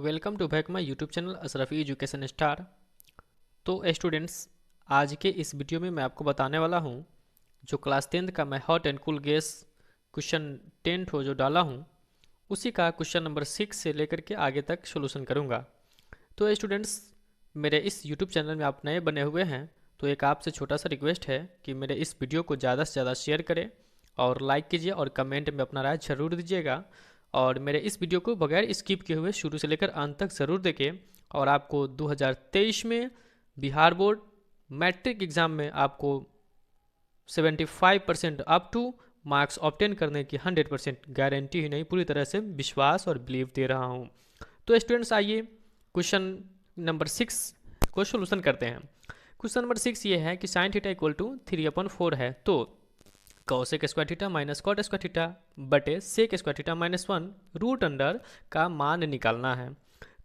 Welcome to back my YouTube channel Ashrafi education star. तो students, आज के इस वीडियो में मैं आपको बताने वाला हूँ जो क्लास 10th का मैं hot and cool gas question 10 ठो जो डाला हूँ उसी का क्वेश्चन नंबर 6 से लेकर के आगे तक सोल्यूशन करूँगा। तो स्टूडेंट्स, मेरे इस यूट्यूब चैनल में आप नए बने हुए हैं तो एक आपसे छोटा सा रिक्वेस्ट है कि मेरे इस वीडियो को ज़्यादा से ज़्यादा शेयर करें और लाइक कीजिए और कमेंट में अपना राय ज़रूर दीजिएगा। और मेरे इस वीडियो को बगैर स्किप किए हुए शुरू से लेकर अंत तक ज़रूर देखें। और आपको 2023 में बिहार बोर्ड मैट्रिक एग्ज़ाम में आपको 75% अप टू मार्क्स ऑब्टेन करने की 100% गारंटी ही नहीं, पूरी तरह से विश्वास और बिलीव दे रहा हूँ। तो स्टूडेंट्स, आइए क्वेश्चन नंबर 6 को सोल्यूशन करते हैं। क्वेश्चन नंबर 6 ये है कि साइन थीटा इक्वल टू 3/4 है, तो cosec square theta minus cot square theta बटे sec square theta minus 1 root under का मान निकालना है।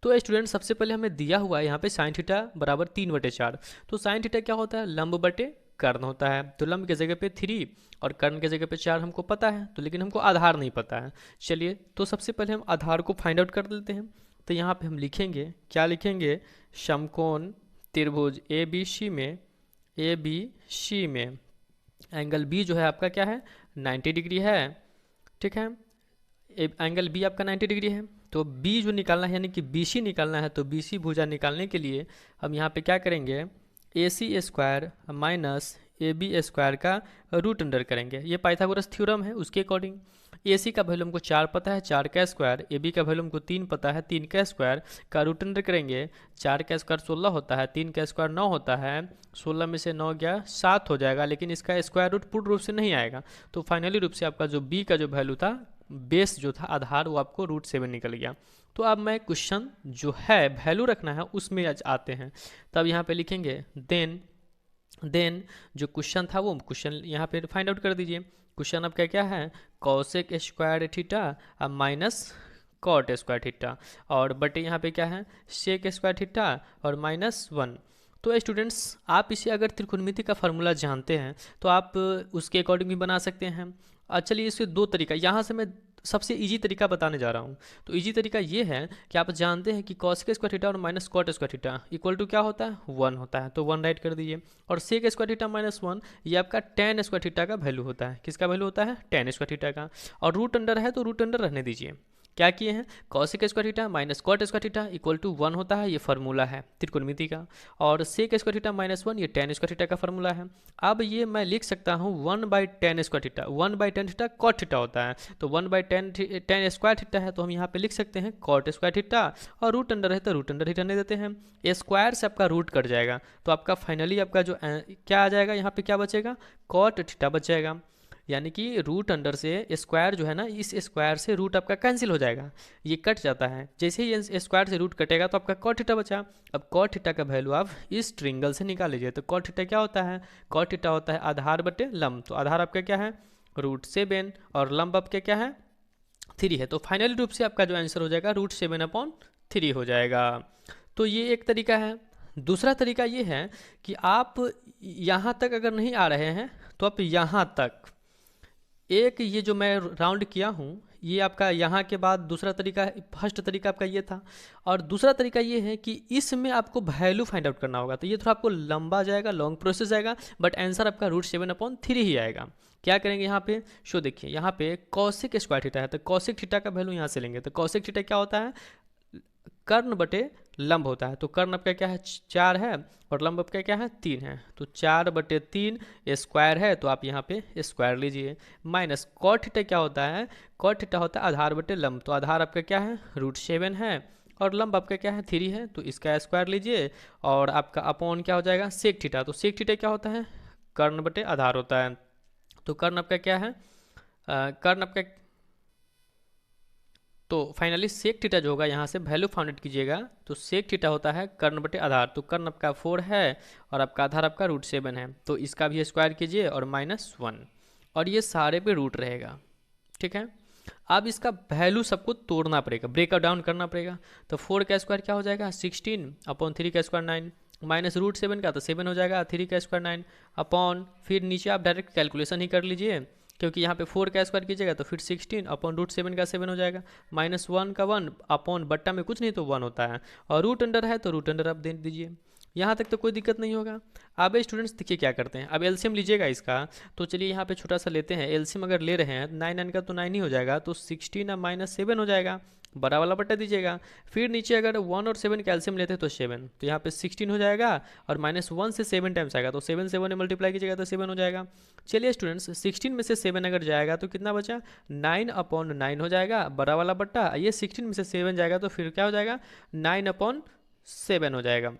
तो स्टूडेंट, सबसे पहले हमें दिया हुआ है यहाँ पे साइन थीटा बराबर 3/4। तो साइन थीटा क्या होता है? लंब बटे कर्ण होता है। तो लंब की जगह पे 3 और कर्ण की जगह पे 4 हमको पता है, तो लेकिन हमको आधार नहीं पता है। चलिए, तो सबसे पहले हम आधार को फाइंड आउट कर लेते हैं। तो यहाँ पे हम लिखेंगे, क्या लिखेंगे? समकोण त्रिभुज ए बी सी में एंगल बी जो है आपका क्या है? 90 डिग्री है। ठीक है, एंगल बी आपका 90 डिग्री है। तो बी जो निकालना है यानी कि बीसी निकालना है, तो बीसी भुजा निकालने के लिए हम यहाँ पे क्या करेंगे? A C square minus A B square का रूट अंडर करेंगे। ये पाइथागोरस थ्योरम है, उसके अकॉर्डिंग ए सी का वैल्यू हमको 4 पता है, 4 का स्क्वायर, ए बी का वैल्यू हमको 3 पता है, 3 का स्क्वायर का रूट अंडर करेंगे। 4 का स्क्वायर 16 होता है, 3 का स्क्वायर 9 होता है, 16 में से 9 गया 7 हो जाएगा, लेकिन इसका स्क्वायर रूट पूर्ण रूप से नहीं आएगा। तो फाइनली रूप से आपका जो बी का जो वैल्यू था, बेस जो था आधार, वो आपको √7 निकल गया। तो अब मैं क्वेश्चन जो है वैल्यू रखना है उसमें आज आते हैं। तब यहाँ पे लिखेंगे देन जो क्वेश्चन था वो क्वेश्चन यहाँ पे फाइंड आउट कर दीजिए। क्वेश्चन आपका क्या है? Cosec square theta minus cot square theta और बटे यहाँ पे क्या है? सेक स्क्वायर थीटा और -1। तो स्टूडेंट्स, आप इसे अगर त्रिकोणमिति का फार्मूला जानते हैं तो आप उसके अकॉर्डिंग भी बना सकते हैं। चलिए, इसके दो तरीका, यहाँ से मैं सबसे इजी तरीका बताने जा रहा हूँ। तो इजी तरीका ये है कि आप जानते हैं कि कॉस के स्क्वायर थीटा और minus cot square theta equal to क्या होता है? 1 होता है, तो 1 राइट कर दीजिए। और सेक स्क्वायर थीटा -1 ये आपका tan स्क्वायर थीटा का वैल्यू होता है। किसका वैल्यू होता है? tan स्क्वायर थीटा का। और रूट अंडर है तो रूट अंडर रहने दीजिए। क्या किए हैं? Cosec square theta minus cot square theta equal to 1 होता है, ये फार्मूला है त्रिकोणमिति का। और सेक स्क्वायर थीटा -1 ये tan स्क्वायर थीटा का फार्मूला है। अब ये मैं लिख सकता हूँ 1/tan square theta, 1/tan theta cot theta होता है, तो 1/tan स्क्वायर थीटा है, तो हम यहाँ पे लिख सकते हैं कॉट स्क्वायर थीटा। और रूट अंडर है तो रूट अंडर ही रहने देते हैं। स्क्वायर से आपका रूट कट जाएगा, तो आपका फाइनली आपका जो क्या आ जाएगा? यहाँ पे क्या बचेगा? कॉट थीटा बच जाएगा। यानी कि रूट अंडर से स्क्वायर जो है ना, इस स्क्वायर से रूट आपका कैंसिल हो जाएगा, ये कट जाता है। जैसे ही ये स्क्वायर से रूट कटेगा तो आपका कॉट थीटा बचा। अब कॉट थीटा का वैल्यू आप इस ट्रिंगल से निकाल लीजिए। तो कॉट थीटा क्या होता है? कॉट थीटा होता है आधार बटे लंब। तो आधार आपका क्या है? √7 और लंब आपका क्या है? 3 है। तो फाइनली रूप से आपका जो आंसर हो जाएगा √7/3 हो जाएगा। तो ये एक तरीका है। दूसरा तरीका ये है कि आप यहाँ तक अगर नहीं आ रहे हैं तो आप यहाँ तक एक, ये जो मैं राउंड किया हूँ ये आपका यहाँ के बाद दूसरा तरीका, फर्स्ट तरीका आपका ये था। और दूसरा तरीका ये है कि इसमें आपको वैल्यू फाइंड आउट करना होगा। तो ये थोड़ा आपको लंबा जाएगा, लॉन्ग प्रोसेस जाएगा, बट आंसर आपका √7/3 ही आएगा। क्या करेंगे यहाँ पे? शो देखिए, यहाँ पे कॉसेक स्क्वायर थीटा है, तो कॉसेक थीटा का वैल्यू यहाँ से लेंगे। तो कॉसेक थीटा क्या होता है? कर्ण बटे लंब होता है। तो कर्ण आपका क्या है? 4 है और लंब आपका क्या है? 3 है। तो 4/3 स्क्वायर है, तो आप यहाँ पे स्क्वायर लीजिए। माइनस कॉट थीटा क्या होता है? कॉट थीटा होता है आधार बटे लंब। तो आधार आपका क्या है? √7 है और लंब आपका क्या है? 3 है, तो इसका स्क्वायर लीजिए। और आपका अपॉन क्या हो जाएगा? Sec theta. तो सेक थीटा क्या होता है? कर्ण बटे आधार होता है। तो कर्ण आपका क्या है? कर्ण आपका, तो फाइनली सेक थीटा जो होगा यहाँ से वैल्यू फाउंड आउट कीजिएगा। तो सेक थीटा होता है कर्ण बटे आधार। तो कर्ण आपका 4 है और आपका आधार आपका √7 है, तो इसका भी स्क्वायर कीजिए और -1, और ये सारे पे रूट रहेगा। ठीक है, अब इसका वैल्यू सबको तोड़ना पड़ेगा, ब्रेक डाउन करना पड़ेगा। तो 4 का स्क्वायर क्या हो जाएगा? 16/3 का स्क्वायर 9, माइनस √7 का तो 7 हो जाएगा, 3 का स्क्वायर 9 अपॉन, फिर नीचे आप डायरेक्ट कैलकुलेशन ही कर लीजिए। क्योंकि यहाँ पे 4 का स्क्वायर कीजिएगा तो फिर 16 अपॉन रूट 7 का 7 हो जाएगा, -1 का 1 अपॉन बट्टा में कुछ नहीं तो 1 होता है, और रूट अंडर है तो रूट अंडर आप दे दीजिए। यहाँ तक तो कोई दिक्कत नहीं होगा। अब स्टूडेंट्स देखिए क्या करते हैं, अब एलसीएम लीजिएगा इसका, तो चलिए यहाँ पे छोटा सा लेते हैं। एलसीएम अगर ले रहे हैं 9 का तो 9 ही हो जाएगा, तो 16 अब -7 हो जाएगा, बड़ा वाला बट्टा दीजिएगा। फिर नीचे अगर 1 और 7 का एलसीएम लेते हैं तो 7, तो यहाँ पे 16 हो जाएगा, और -1 से 7 टाइम्स आएगा तो 7 से 1 मल्टीप्लाई कीजिएगा तो 7 हो जाएगा। चलिए स्टूडेंट्स 16 में से 7 अगर जाएगा तो कितना बचा, 9/9 हो जाएगा बड़ा वाला बट्टा। ये 16 में से 7 जाएगा तो फिर क्या हो जाएगा, 9/7 हो जाएगा,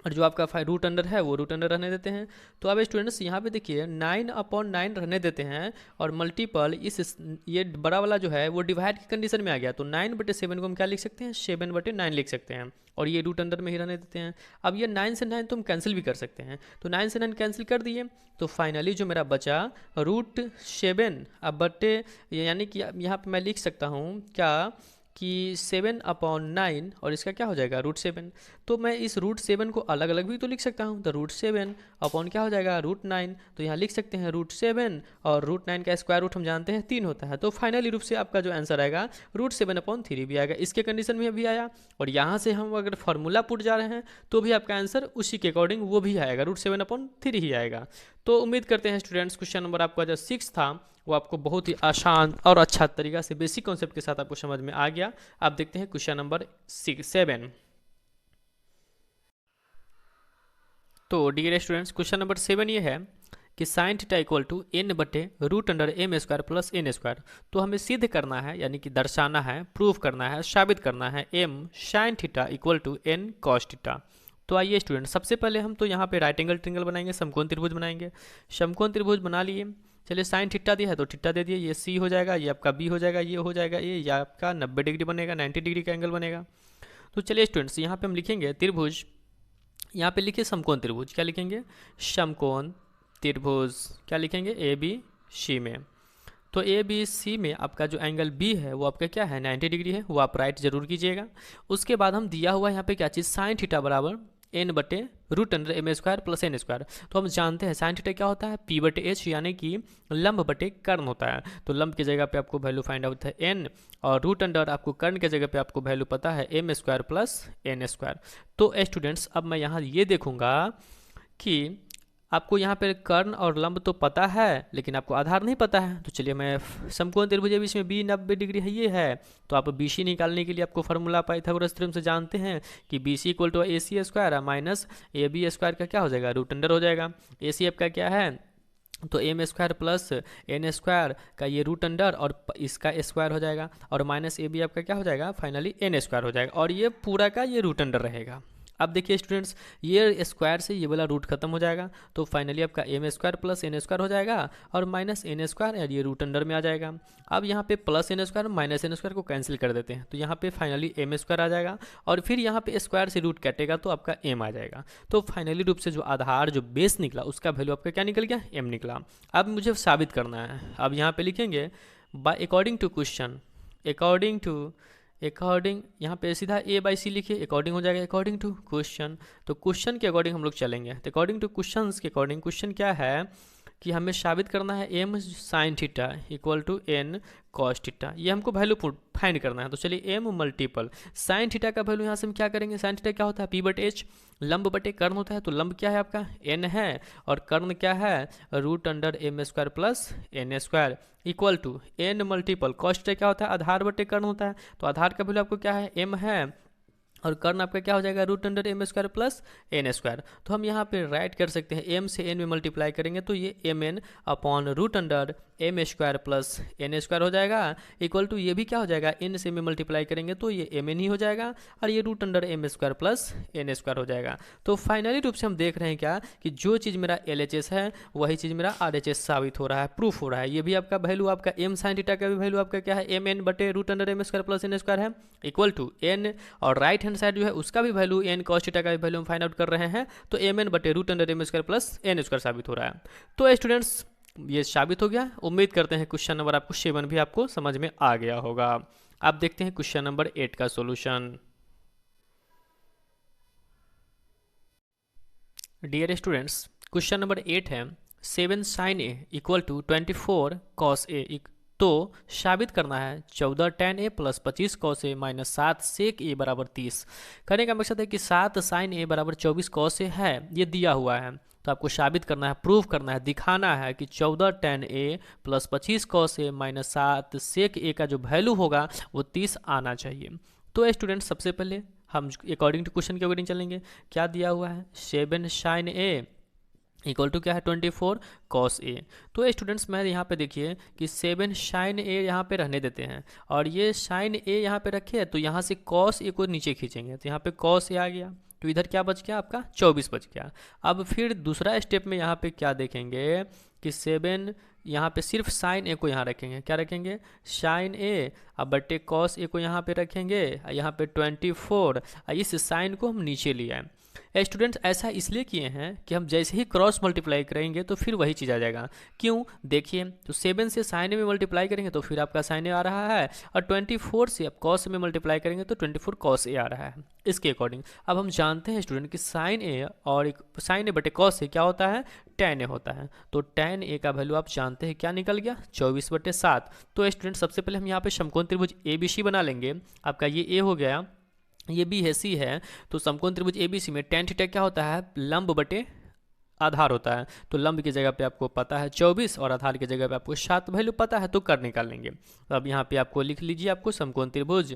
और जो आपका रूट अंडर है वो रूट अंडर रहने देते हैं। तो अब स्टूडेंट्स यहाँ पे देखिए 9/9 रहने देते हैं, और मल्टीपल इस ये बड़ा वाला जो है वो डिवाइड की कंडीशन में आ गया, तो 9/7 को हम क्या लिख सकते हैं, 7/9 लिख सकते हैं, और ये रूट अंडर में ही रहने देते हैं। अब ये 9 से 9 तो हम कैंसिल भी कर सकते हैं, तो 9 से 9 कैंसिल कर दिए, तो फाइनली जो मेरा बचा √7 अब बट्टे, यानी कि यहाँ पे मैं लिख सकता हूँ क्या कि 7/9, और इसका क्या हो जाएगा √7। तो मैं इस √7 को अलग अलग भी तो लिख सकता हूँ, तो √7 अपॉन क्या हो जाएगा √9, तो यहाँ लिख सकते हैं √7, और √9 का स्क्वायर रूट हम जानते हैं 3 होता है, तो फाइनली रूप से आपका जो आंसर आएगा √7/3 भी आएगा, इसके कंडीशन में भी आया। और यहाँ से हम अगर फार्मूला पुट जा रहे हैं तो भी आपका आंसर उसी के अकॉर्डिंग वो भी आएगा, √7/3 ही आएगा। तो उम्मीद करते हैं स्टूडेंट्स क्वेश्चन नंबर आपका जो 6 था वो आपको बहुत ही आसान और अच्छा तरीका से बेसिक कॉन्सेप्ट के साथ आपको समझ में आ गया। आप देखते हैं क्वेश्चन नंबर 7। तो डियर स्टूडेंट्स क्वेश्चन नंबर 7 ये है कि sine theta equal to n/m² plus n²। तो हमें सिद्ध करना है, यानी कि दर्शाना है, प्रूव करना है, साबित करना है m sine theta equal to n cos theta. तो आइए स्टूडेंट सबसे पहले हम तो यहाँ पे राइट एंगल ट्रिंगल बनाएंगे, समकोण त्रिभुज बनाएंगे। समकोण त्रिभुज बना लिए, चलिए साइन थीटा दिया है तो थीटा दे दिए, ये सी हो जाएगा, ये आपका बी हो जाएगा, ये हो जाएगा ये आपका 90 डिग्री बनेगा, 90 डिग्री का एंगल बनेगा। तो चलिए स्टूडेंट्स यहाँ पे हम लिखेंगे त्रिभुज, यहाँ पे लिखिए समकोण त्रिभुज, क्या लिखेंगे, समकोण त्रिभुज, क्या लिखेंगे ए बी सी में। तो ए बी सी में आपका जो एंगल बी है वो आपका क्या है 90 डिग्री है, वो आप राइट जरूर कीजिएगा। उसके बाद हम दिया हुआ यहाँ पे क्या चीज़, साइन थीटा बराबर n/m² प्लस n²। तो हम जानते हैं साइन थीटा क्या होता है, p/h, यानी कि लंब बटे कर्ण होता है। तो लंब की जगह पे आपको वैल्यू फाइंड आउट है n, और रूट अंडर आपको कर्ण के जगह पे आपको वैल्यू पता है m² प्लस n²। तो स्टूडेंट्स अब मैं यहाँ ये देखूंगा कि आपको यहाँ पे कर्ण और लंब तो पता है लेकिन आपको आधार नहीं पता है। तो चलिए मैं समकोण त्रिभुज है, इसमें बी 90 डिग्री है ये है, तो आप बी सी निकालने के लिए आपको फार्मूला पाइथागोरस थ्योरम से जानते हैं कि B C equal to AC² minus AB² का क्या हो जाएगा रूट अंडर हो जाएगा। AC आपका क्या है, तो m² प्लस n² का ये रूट अंडर और इसका स्क्वायर हो जाएगा, और माइनस AB आपका क्या हो जाएगा फाइनली n² हो जाएगा, और ये पूरा का ये रूट अंडर रहेगा। अब देखिए स्टूडेंट्स ये स्क्वायर से ये वाला रूट खत्म हो जाएगा, तो फाइनली आपका m² प्लस n² हो जाएगा, और माइनस n² और ये रूट अंडर में आ जाएगा। अब यहाँ पे प्लस n² माइनस n² को कैंसिल कर देते हैं, तो यहाँ पे फाइनली m² आ जाएगा, और फिर यहाँ पे स्क्वायर से रूट कटेगा तो आपका m आ जाएगा। तो फाइनली रूप से जो आधार जो बेस निकला उसका वैल्यू आपका क्या निकल गया, m निकला। अब मुझे साबित करना है, अब यहाँ पे लिखेंगे by according to question, according यहाँ पे सीधा A/C लिखिए, अकॉर्डिंग हो जाएगा अकॉर्डिंग टू क्वेश्चन। तो क्वेश्चन के अकॉर्डिंग हम लोग चलेंगे, तो अकॉर्डिंग टू क्वेश्चन के अकॉर्डिंग क्वेश्चन क्या है कि हमें साबित करना है m sine theta equal to n cos theta, ये हमको वैल्यू फाइंड करना है। तो चलिए m मल्टीपल साइन थीटा का वैल्यू यहाँ से हम क्या करेंगे, साइन थीटा क्या होता है p/h, लंब बटे कर्ण होता है, तो लंब क्या है आपका n है, और कर्ण क्या है root under m² plus n² equal to n multiple cos theta क्या होता है आधार बटे कर्ण होता है, तो आधार का वैल्यू आपको क्या है m है, और कर्ण आपका क्या हो जाएगा root under m² plus n²। तो हम यहाँ पे राइट कर सकते हैं m से n में मल्टीप्लाई करेंगे तो ये mn upon root under m² plus n² हो जाएगा, इक्वल टू ये भी क्या हो जाएगा n से में मल्टीप्लाई करेंगे तो ये mn ही हो जाएगा, और ये root under m² plus n² हो जाएगा। तो फाइनली रूप से हम देख रहे हैं क्या कि जो चीज़ मेरा LHS है वही चीज़ मेरा RHS साबित हो रहा है, प्रूफ हो रहा है। ये भी आपका वैल्यू आपका m साइन थीटा का भी वैल्यू आपका क्या है mn बटे root under m² plus n² है, इक्वल टू n, और राइट हैंड साइड जो है उसका भी वैल्यू n कॉस थीटा का भी वैल्यू हम फाइंड आउट कर रहे हैं, तो mn बटे root under m² plus n² साबित हो रहा है। तो स्टूडेंट्स ये साबित हो गया। उम्मीद करते हैं क्वेश्चन नंबर आपको 7 भी आपको समझ में आ गया होगा। आप देखते हैं क्वेश्चन नंबर 8 का solution. Dear students question number 8 है 7 sine A equal to 24 cos A, तो साबित करना है 14 tan A plus 25 cos A minus 7 sec A बराबर 30। करने का मकसद है कि 7 साइन ए बराबर 24 कॉस ए है, ये दिया हुआ है, तो आपको साबित करना है, प्रूव करना है, दिखाना है कि 14 tan A plus 25 cos A minus 7 sec ए का जो वैल्यू होगा वो 30 आना चाहिए। तो स्टूडेंट सबसे पहले हम अकॉर्डिंग टू क्वेश्चन के अकॉर्डिंग चलेंगे। क्या दिया हुआ है, 7 साइन ए इक्वल टू क्या है 24 कॉस ए। तो स्टूडेंट्स मैं यहाँ पे देखिए कि 7 साइन ए यहाँ पे रहने देते हैं, और ये साइन ए यहाँ पे रखे तो यहाँ से कॉस ए को नीचे खींचेंगे, तो यहाँ पे कॉस ए आ गया, तो इधर क्या बच गया आपका 24 बच गया। अब फिर दूसरा स्टेप में यहाँ पे क्या देखेंगे कि 7 यहाँ पे सिर्फ साइन ए को यहाँ रखेंगे, क्या रखेंगे साइन ए, अब बट्टे कॉस ए को यहाँ पे रखेंगे, यहाँ पे 24, इस साइन को हम नीचे ले आए। स्टूडेंट्स ऐसा इसलिए किए हैं कि हम जैसे ही क्रॉस मल्टीप्लाई करेंगे तो फिर वही चीज़ आ जाएगा। क्यों, देखिए तो 7 से साइन में मल्टीप्लाई करेंगे तो फिर आपका साइन ए आ रहा है, और 24 से आप कॉस में मल्टीप्लाई करेंगे तो 24 कॉस ए आ रहा है। इसके अकॉर्डिंग अब हम जानते हैं स्टूडेंट कि साइन ए और साइन ए बटे कॉस ए क्या होता है, tan ए होता है। तो tan ए का वैल्यू आप जानते हैं क्या निकल गया 24/7। तो स्टूडेंट सबसे पहले हम यहाँ पे समकोण त्रिभुज ABC बना लेंगे। आपका ये ए हो गया, ये बी है, सी है, तो समकोण त्रिभुज ABC में tan थीटा क्या होता है, लंब बटे आधार होता है। तो लंब की जगह पे आपको पता है 24 और आधार की जगह पे आपको 7 वैल्यू पता है, तो कर निकाल लेंगे। तो अब यहाँ पे आपको लिख लीजिए, आपको समकोण त्रिभुज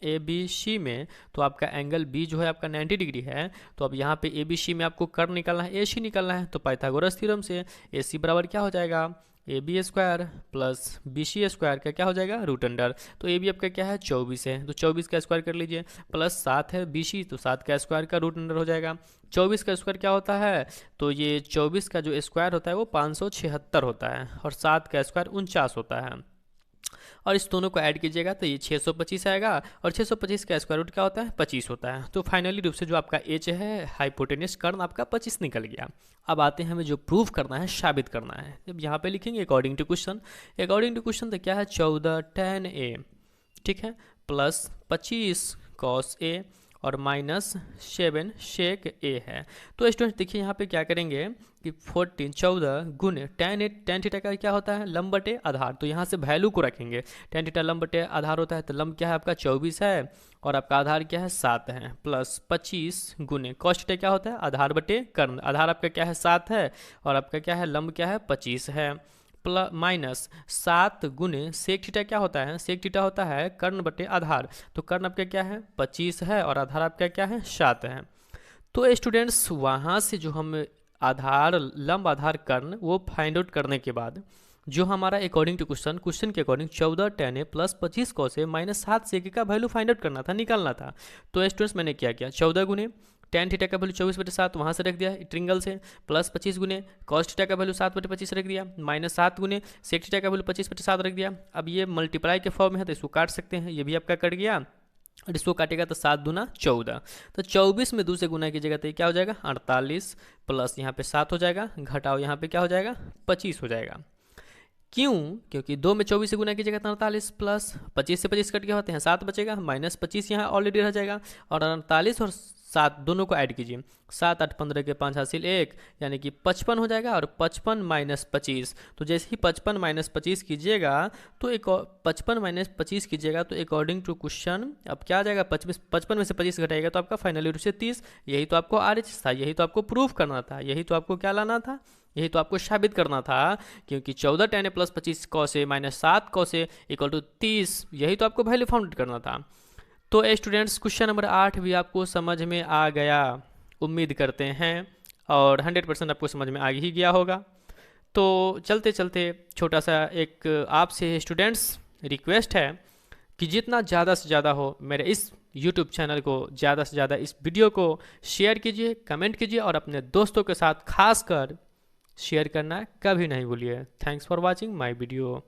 ABC में तो आपका एंगल B जो है आपका 90 डिग्री है। तो अब यहाँ पे ABC में आपको कर निकालना है, AC निकालना है, तो पाइथागोरस थ्योरम से AC बराबर क्या हो जाएगा, AB square plus BC square का क्या हो जाएगा रूट अंडर। तो AB आपका क्या है 24 है, तो 24 का स्क्वायर कर लीजिए, प्लस 7 है BC, तो 7 का स्क्वायर का रूट अंडर हो जाएगा। 24 का स्क्वायर क्या होता है, तो ये 24 का जो स्क्वायर होता है वो 576 होता है, और 7 का स्क्वायर 49 होता है, और इस दोनों को ऐड कीजिएगा तो ये 625 आएगा, और 625 का स्क्वायर रूट क्या होता है 25 होता है। तो फाइनली रूप से जो आपका एच है हाइपोटेन्यूस कर्ण आपका 25 निकल गया। अब आते हैं हमें जो प्रूफ करना है, साबित करना है। जब यहाँ पे लिखेंगे अकॉर्डिंग टू क्वेश्चन तो क्या है 14 tan ए, ठीक है, प्लस 25 cos ए और माइनस 7 शेक ए है। तो स्टूडेंट देखिए यहाँ पे क्या करेंगे कि 14 गुने tan थीटा का क्या होता है लंब बटे आधार, तो यहाँ से वैल्यू को रखेंगे। tan थीटा लंब बटे आधार होता है, तो लंब क्या है आपका 24 है और आपका आधार क्या है 7 है, प्लस 25 गुने cos थीटा क्या होता है आधार बटे कर्ण, आधार आपका क्या है 7 है और आपका क्या है लंब क्या है 25 है, प्लस माइनस 7 गुने सेक थीटा क्या होता है, सेक थीटा होता है कर्ण बटे आधार, तो कर्ण आपका क्या है 25 है और आधार आपका क्या है 7 है। तो स्टूडेंट्स वहाँ से जो हम आधार लंब आधार कर्ण वो फाइंड आउट करने के बाद जो हमारा अकॉर्डिंग टू क्वेश्चन के according 14 tan A plus 25 cos A minus 7 सेक का वैल्यू फाइंड आउट करना था, निकालना था। तो स्टूडेंट्स मैंने क्या किया 14 गुने tan थीटा का वैल्यू 24/7 वहाँ से रख दिया ट्रिंगल से, प्लस 25 गुने cos थीटा का वैल्यू 7/25 रख दिया, माइनस 7 गुने सेक थीटा का वैल्यू 25/7 रख दिया। अब ये मल्टीप्लाई के फॉर्म में है तो इसको काट सकते हैं, ये भी आपका कट गया, और इसको काटेगा तो 7 दूना 14, तो 24 में 2 से गुना कीजिएगा तो ये क्या हो जाएगा 48, प्लस यहाँ पे 7 हो जाएगा, घटाओ यहाँ पे क्या हो जाएगा 25 हो जाएगा। क्यों, क्योंकि 2 में 24 से गुना कीजिएगा तो 48, प्लस 25 से 25 कट गया होते हैं 7 बचेगा, माइनस 25 यहाँ ऑलरेडी रह जाएगा, और 48 और 7 दोनों को ऐड कीजिए, 7 8 15 के 5 हासिल 1 यानी कि 55 हो जाएगा, और 55 माइनस 25, तो जैसे ही 55 माइनस 25 कीजिएगा तो 55 माइनस 25 कीजिएगा तो अकॉर्डिंग टू क्वेश्चन अब क्या आ जाएगा 55 में से 25 घटाएगा तो आपका फाइनली रूप से 30। यही तो आपको RH था, यही तो आपको प्रूफ करना था, यही तो आपको क्या लाना था, यही तो आपको साबित करना था, क्योंकि 14 tan A plus 25 cos A minus 7 cos A equal to 30, यही तो आपको वैल्यू फाउंड करना था। तो स्टूडेंट्स क्वेश्चन नंबर 8 भी आपको समझ में आ गया, उम्मीद करते हैं, और 100% आपको समझ में आ ही गया होगा। तो चलते चलते छोटा सा एक आपसे स्टूडेंट्स रिक्वेस्ट है कि जितना ज़्यादा से ज़्यादा हो मेरे इस YouTube चैनल को ज़्यादा से ज़्यादा इस वीडियो को शेयर कीजिए, कमेंट कीजिए, और अपने दोस्तों के साथ खासकर शेयर करना कभी नहीं भूलिए। Thanks for watching my video.